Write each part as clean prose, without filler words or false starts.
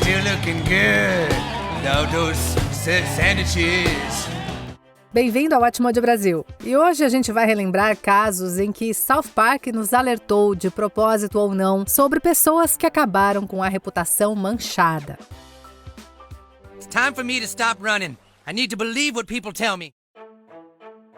still looking good. Without those sandwiches. Bem-vindo ao Atmode Brasil. E hoje a gente vai relembrar casos em que South Park nos alertou, de propósito ou não, sobre pessoas que acabaram com a reputação manchada. It's time for me to stop running. I need to believe what people tell me.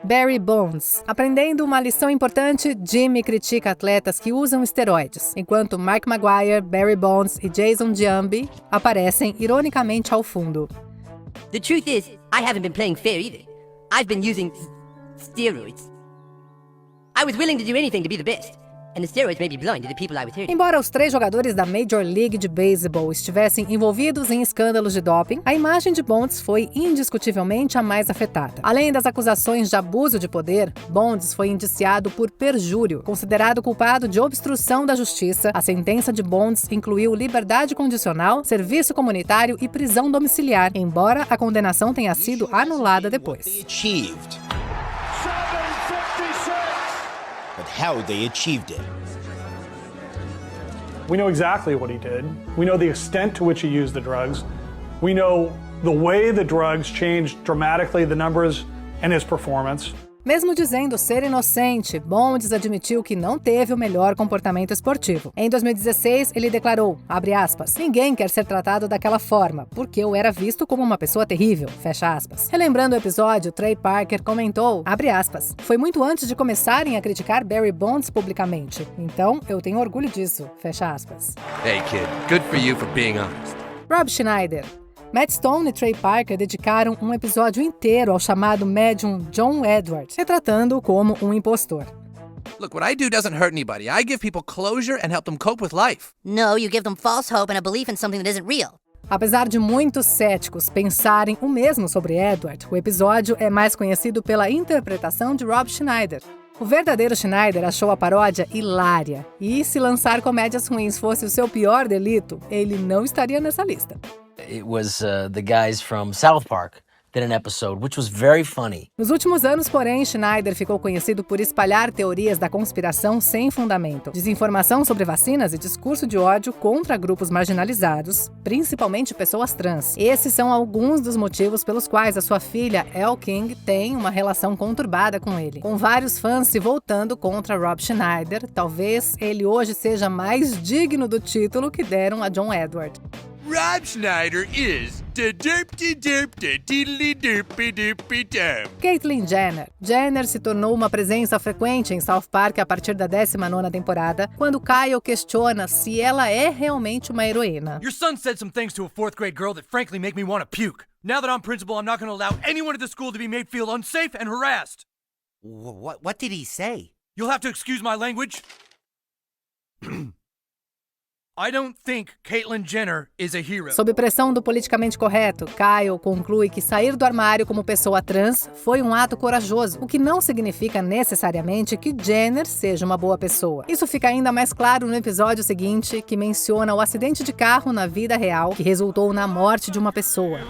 Barry Bonds. Aprendendo uma lição importante, Jimmy critica atletas que usam esteroides, enquanto Mark Maguire, Barry Bonds e Jason Giambi aparecem ironicamente ao fundo. The truth is, I haven't been playing fair either. I've been using steroids. I was willing to do anything to be the best, and the steroids made me blind to the people I was hurting. Embora os 3 jogadores da Major League de Baseball estivessem envolvidos em escândalos de doping, a imagem de Bonds foi indiscutivelmente a mais afetada. Além das acusações de abuso de poder, Bonds foi indiciado por perjúrio. Considerado culpado de obstrução da justiça, a sentença de Bonds incluiu liberdade condicional, serviço comunitário e prisão domiciliar, embora a condenação tenha sido anulada depois. But how they achieved it. We know exactly what he did. We know the extent to which he used the drugs. We know the way the drugs changed dramatically the numbers and his performance. Mesmo dizendo ser inocente, Bonds admitiu que não teve o melhor comportamento esportivo. Em 2016, ele declarou, abre aspas, ninguém quer ser tratado daquela forma, porque eu era visto como uma pessoa terrível, fecha aspas. Relembrando o episódio, Trey Parker comentou, abre aspas, foi muito antes de começarem a criticar Barry Bonds publicamente. Então, eu tenho orgulho disso, fecha aspas. Hey kid, good for you for being honest. Rob Schneider. Matt Stone e Trey Parker dedicaram um episódio inteiro ao chamado médium John Edward, retratando-o como um impostor. Look, what I do doesn't hurt anybody. I give people closure and help them cope with life. No, you give them false hope and a belief in something that isn't real. Apesar de muitos céticos pensarem o mesmo sobre Edward, o episódio é mais conhecido pela interpretação de Rob Schneider. O verdadeiro Schneider achou a paródia hilária, e se lançar comédias ruins fosse o seu pior delito, ele não estaria nessa lista. It was the guys from South Park did an episode, which was very funny. Nos últimos anos, porém, Schneider ficou conhecido por espalhar teorias da conspiração sem fundamento, desinformação sobre vacinas e discurso de ódio contra grupos marginalizados, principalmente pessoas trans. Esses são alguns dos motivos pelos quais a sua filha, Elle King, tem uma relação conturbada com ele, com vários fãs se voltando contra Rob Schneider. Talvez ele hoje seja mais digno do título que deram a John Edward. Rob Schneider is the derpy-derpy-derpy-derpy-derp. Caitlyn Jenner. Jenner se tornou uma presença frequente em South Park a partir da 19ª temporada, quando Kyle questiona se ela é realmente uma heroína. Your son said some things to a 4th grade girl that frankly make me want to puke. Now that I'm principal, I'm not going to allow anyone at the school to be made feel unsafe and harassed. What did he say? You'll have to excuse my language. I don't think Caitlyn Jenner is a hero. Sob pressão do politicamente correto, Kyle conclui que sair do armário como pessoa trans foi um ato corajoso, o que não significa necessariamente que Jenner seja uma boa pessoa. Isso fica ainda mais claro no episódio seguinte, que menciona o acidente de carro na vida real que resultou na morte de uma pessoa.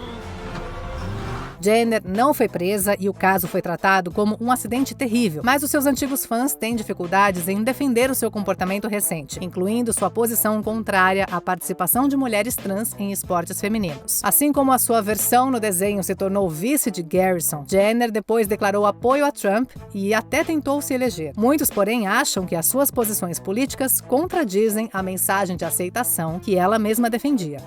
Jenner não foi presa e o caso foi tratado como um acidente terrível, mas os seus antigos fãs têm dificuldades em defender o seu comportamento recente, incluindo sua posição contrária à participação de mulheres trans em esportes femininos. Assim como a sua versão no desenho se tornou vice de Garrison, Jenner depois declarou apoio a Trump e até tentou se eleger. Muitos, porém, acham que as suas posições políticas contradizem a mensagem de aceitação que ela mesma defendia.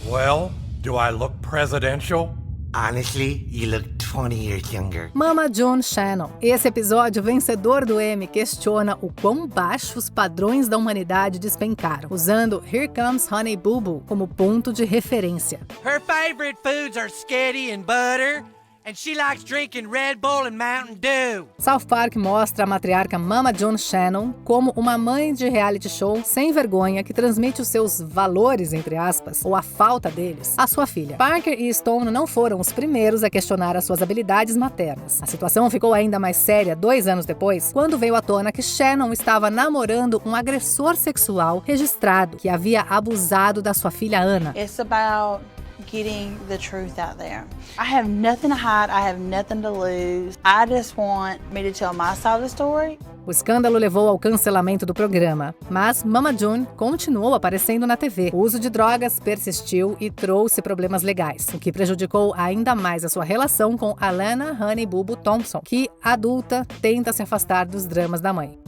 Well, do I look presidential? Honestly, you look 20 years younger. Mama June Shannon. Esse episódio vencedor do Emmy questiona o quão baixo os padrões da humanidade despencaram, usando Here Comes Honey Boo Boo como ponto de referência. Her favorite foods are spaghetti and butter, and she likes drinking Red Bull and Mountain Dew. South Park mostra a matriarca Mama June Shannon como uma mãe de reality show sem vergonha que transmite os seus valores, entre aspas, ou a falta deles, à sua filha. Parker e Stone não foram os primeiros a questionar as suas habilidades maternas. A situação ficou ainda mais séria 2 anos depois, quando veio à tona que Shannon estava namorando um agressor sexual registrado que havia abusado da sua filha Anna. It's about getting the truth out there. I have nothing to hide, I have nothing to lose. I just want me to tell my side of the story. O escândalo levou ao cancelamento do programa, mas Mama June continuou aparecendo na TV. O uso de drogas persistiu e trouxe problemas legais, o que prejudicou ainda mais a sua relação com Alana Honey Boo Boo Thompson, que, adulta, tenta se afastar dos dramas da mãe.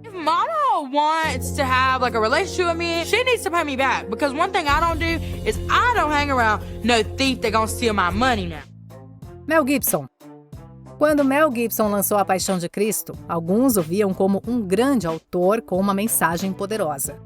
If Mama wants to have like a relationship with me, she needs to pay me back, because one thing I don't do is I don't hang around no thief that gonna steal my money now. Mel Gibson. Quando Mel Gibson lançou A Paixão de Cristo, alguns o viam como um grande autor com uma mensagem poderosa.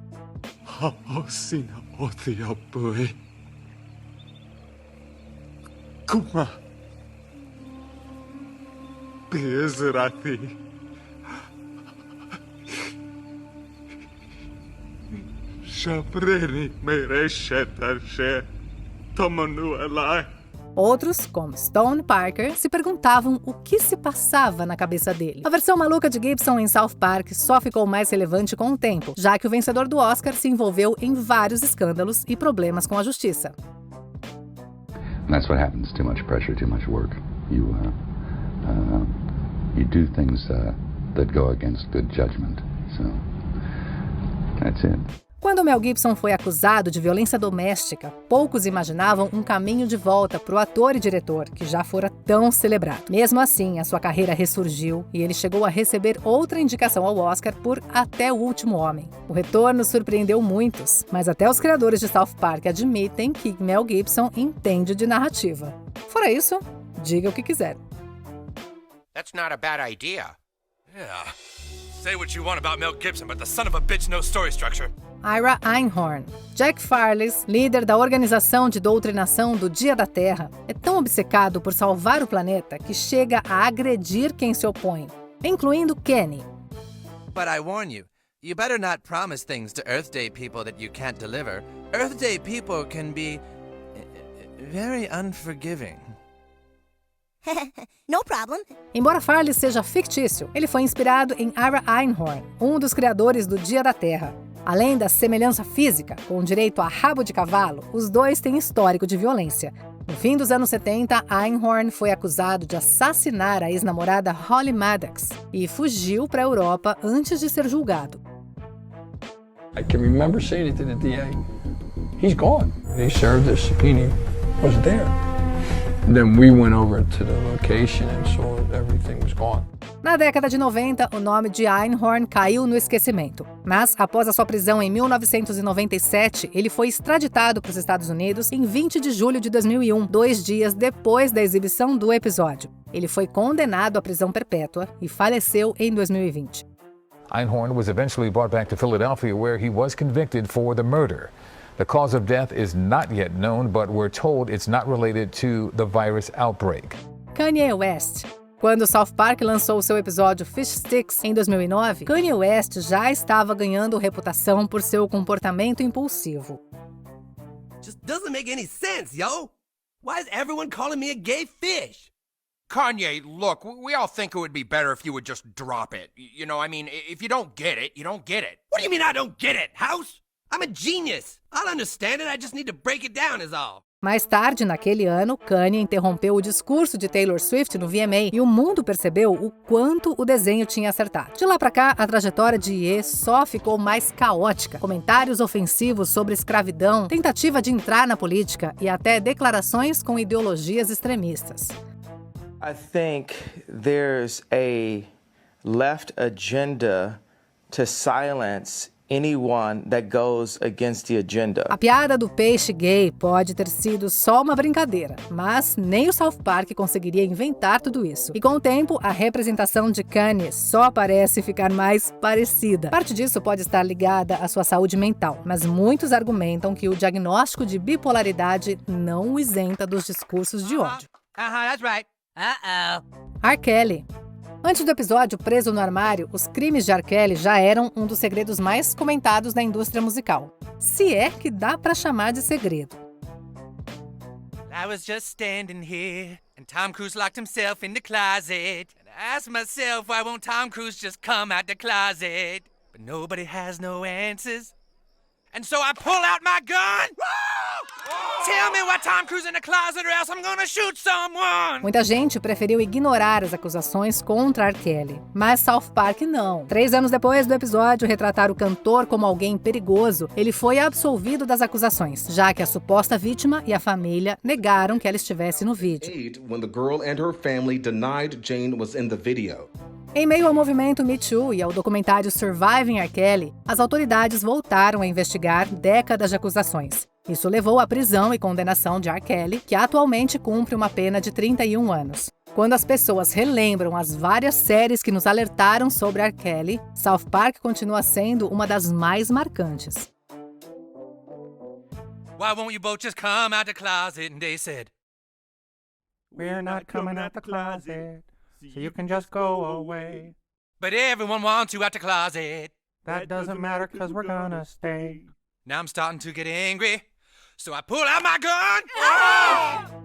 Outros, como Stone Parker, se perguntavam o que se passava na cabeça dele. A versão maluca de Gibson em South Park só ficou mais relevante com o tempo, já que o vencedor do Oscar se envolveu em vários escândalos e problemas com a justiça. That's what happens. Too much pressure, too much work. You do things that go against good judgment. So that's it. Quando Mel Gibson foi acusado de violência doméstica, poucos imaginavam um caminho de volta para o ator e diretor, que já fora tão celebrado. Mesmo assim, a sua carreira ressurgiu e ele chegou a receber outra indicação ao Oscar por Até o Último Homem. O retorno surpreendeu muitos, mas até os criadores de South Park admitem que Mel Gibson entende de narrativa. Fora isso, diga o que quiser. That's not a bad idea. Yeah. Say what you want about Mel Gibson, but the son of a bitch knows story structure. Ira Einhorn. Jack Farless, líder da organização de doutrinação do Dia da Terra, é tão obcecado por salvar o planeta que chega a agredir quem se opõe, incluindo Kenny. But I warn you, you better not promise things to Earth Day people that you can't deliver. Earth Day people can be very unforgiving. No problem. Embora Farley seja fictício, ele foi inspirado em Ira Einhorn, um dos criadores do Dia da Terra. Além da semelhança física, com direito a rabo de cavalo, os dois têm histórico de violência. No fim dos anos 70, Einhorn foi acusado de assassinar a ex-namorada Holly Maddox e fugiu para a Europa antes de ser julgado. I can remember saying it to the DA. He's gone. He served his subpoena. Was there. Then we went over to the location and saw that everything was gone. Na década de 90, o nome de Einhorn caiu no esquecimento. Mas, após a sua prisão em 1997, ele foi extraditado para os Estados Unidos em 20 de julho de 2001, 2 dias depois da exibição do episódio. Ele foi condenado à prisão perpétua e faleceu em 2020. Einhorn was eventually brought back to Philadelphia, where he was convicted for the murder. The cause of death is not yet known, but we're told it's not related to the virus outbreak. Kanye West. Quando South Park lançou seu episódio Fish Sticks em 2009, Kanye West já estava ganhando reputação por seu comportamento impulsivo. Just doesn't make any sense, yo. Why is everyone calling me a gay fish? Kanye, look, we all think it would be better if you would just drop it. You know, I mean, if you don't get it, you don't get it. What do you mean I don't get it, House? I'm a genius. I'll understand it, I just need to break it down is all. Mais tarde, naquele ano, Kanye interrompeu o discurso de Taylor Swift no VMA e o mundo percebeu o quanto o desenho tinha acertado. De lá pra cá, a trajetória de Ye só ficou mais caótica. Comentários ofensivos sobre escravidão, tentativa de entrar na política e até declarações com ideologias extremistas. I think there's a left agenda to silence anyone that goes against the agenda. A piada do peixe gay pode ter sido só uma brincadeira, mas nem o South Park conseguiria inventar tudo isso. E com o tempo, a representação de Kanye só parece ficar mais parecida. Parte disso pode estar ligada à sua saúde mental, mas muitos argumentam que o diagnóstico de bipolaridade não o isenta dos discursos de ódio. That's right. R. Kelly. Antes do episódio Preso no Armário, os crimes de R. Kelly já eram um dos segredos mais comentados da indústria musical. Se é que dá pra chamar de segredo. I was just standing here, and Tom Cruise locked himself in the closet. And I asked myself, why won't Tom Cruise just come out the closet? But nobody has no answers. And so I pull out my gun. tell me why Tom Cruise in the closet or else I'm gonna shoot someone! Muita gente preferiu ignorar as acusações contra R. Kelly, mas South Park não. 3 anos depois do episódio retratar o cantor como alguém perigoso, ele foi absolvido das acusações, já que a suposta vítima e a família negaram que ela estivesse no vídeo. When the girl and her family denied Jane was in the video. Em meio ao movimento Me Too e ao documentário Surviving R. Kelly, as autoridades voltaram a investigar décadas de acusações. Isso levou à prisão e condenação de R. Kelly, que atualmente cumpre uma pena de 31 anos. Quando as pessoas relembram as várias séries que nos alertaram sobre R. Kelly, South Park continua sendo uma das mais marcantes. Why won't you both just come out the closet? And they said, We're not coming out the closet, so you can just go away. But everyone wants you out the closet. That doesn't matter cause we're gonna stay. Now I'm starting to get angry, so I pull out my gun.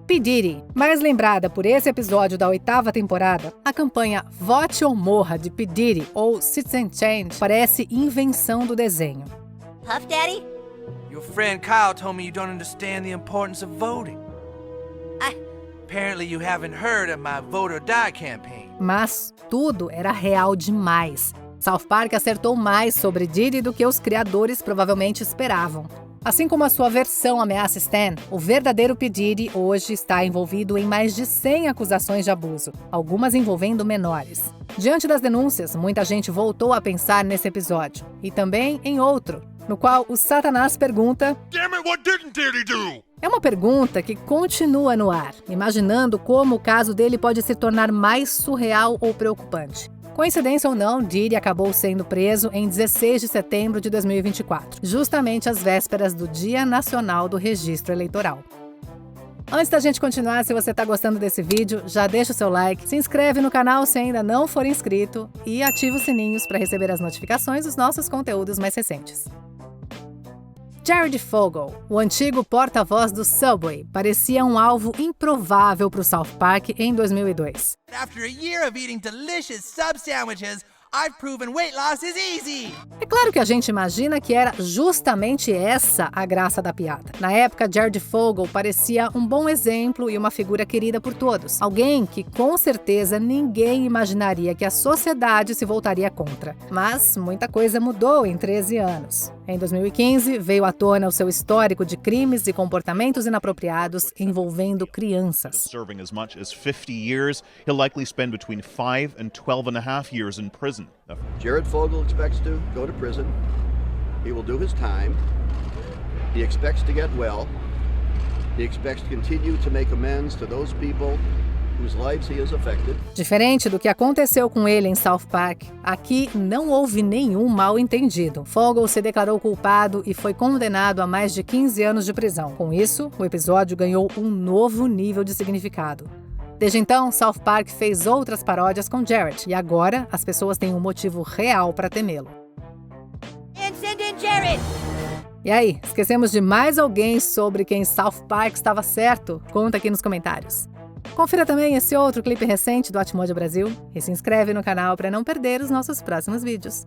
P. Diddy, mais lembrada por esse episódio da 8ª temporada, a campanha Vote ou Morra de P. Diddy, ou Citizen Change, parece invenção do desenho. Puff Daddy? Your friend Kyle told me you don't understand the importance of voting. Apparently you haven't heard of my Vote or Die campaign. Mas tudo era real demais. South Park acertou mais sobre Diddy do que os criadores provavelmente esperavam. Assim como a sua versão ameaça Stan, o verdadeiro P. Diddy hoje está envolvido em mais de 100 acusações de abuso, algumas envolvendo menores. Diante das denúncias, muita gente voltou a pensar nesse episódio, e também em outro, no qual o Satanás pergunta: Damn it, what didn't Diddy do? É uma pergunta que continua no ar, imaginando como o caso dele pode se tornar mais surreal ou preocupante. Coincidência ou não, Diddy acabou sendo preso em 16 de setembro de 2024, justamente às vésperas do Dia Nacional do Registro Eleitoral. Antes da gente continuar, se você está gostando desse vídeo, já deixa o seu like, se inscreve no canal se ainda não for inscrito e ativa os sininhos para receber as notificações dos nossos conteúdos mais recentes. Jared Fogle, o antigo porta-voz do Subway, parecia um alvo improvável para o South Park em 2002. After a year of eating delicious sub sandwiches, I've proven weight loss is easy. É claro que a gente imagina que era justamente essa a graça da piada. Na época, Jared Fogle parecia um bom exemplo e uma figura querida por todos. Alguém que, com certeza, ninguém imaginaria que a sociedade se voltaria contra. Mas muita coisa mudou em 13 anos. Em 2015, veio à tona o seu histórico de crimes e comportamentos inapropriados envolvendo crianças. Serving as much as 50 years, he'll likely spend between 5 and 12.5 years in prison. Jared Fogle expects to go to prison. He will do his time. He expects to get well. He expects to continue to make amends to those people whose lives he has affected. Diferente do que aconteceu com ele em South Park, aqui não houve nenhum mal-entendido. Fogle se declarou culpado e foi condenado a mais de 15 anos de prisão. Com isso, o episódio ganhou um novo nível de significado. Desde então, South Park fez outras paródias com Jared, e agora as pessoas têm um motivo real para temê-lo. E aí, esquecemos de mais alguém sobre quem South Park estava certo? Conta aqui nos comentários. Confira também esse outro clipe recente do Atmódia Brasil e se inscreve no canal para não perder os nossos próximos vídeos.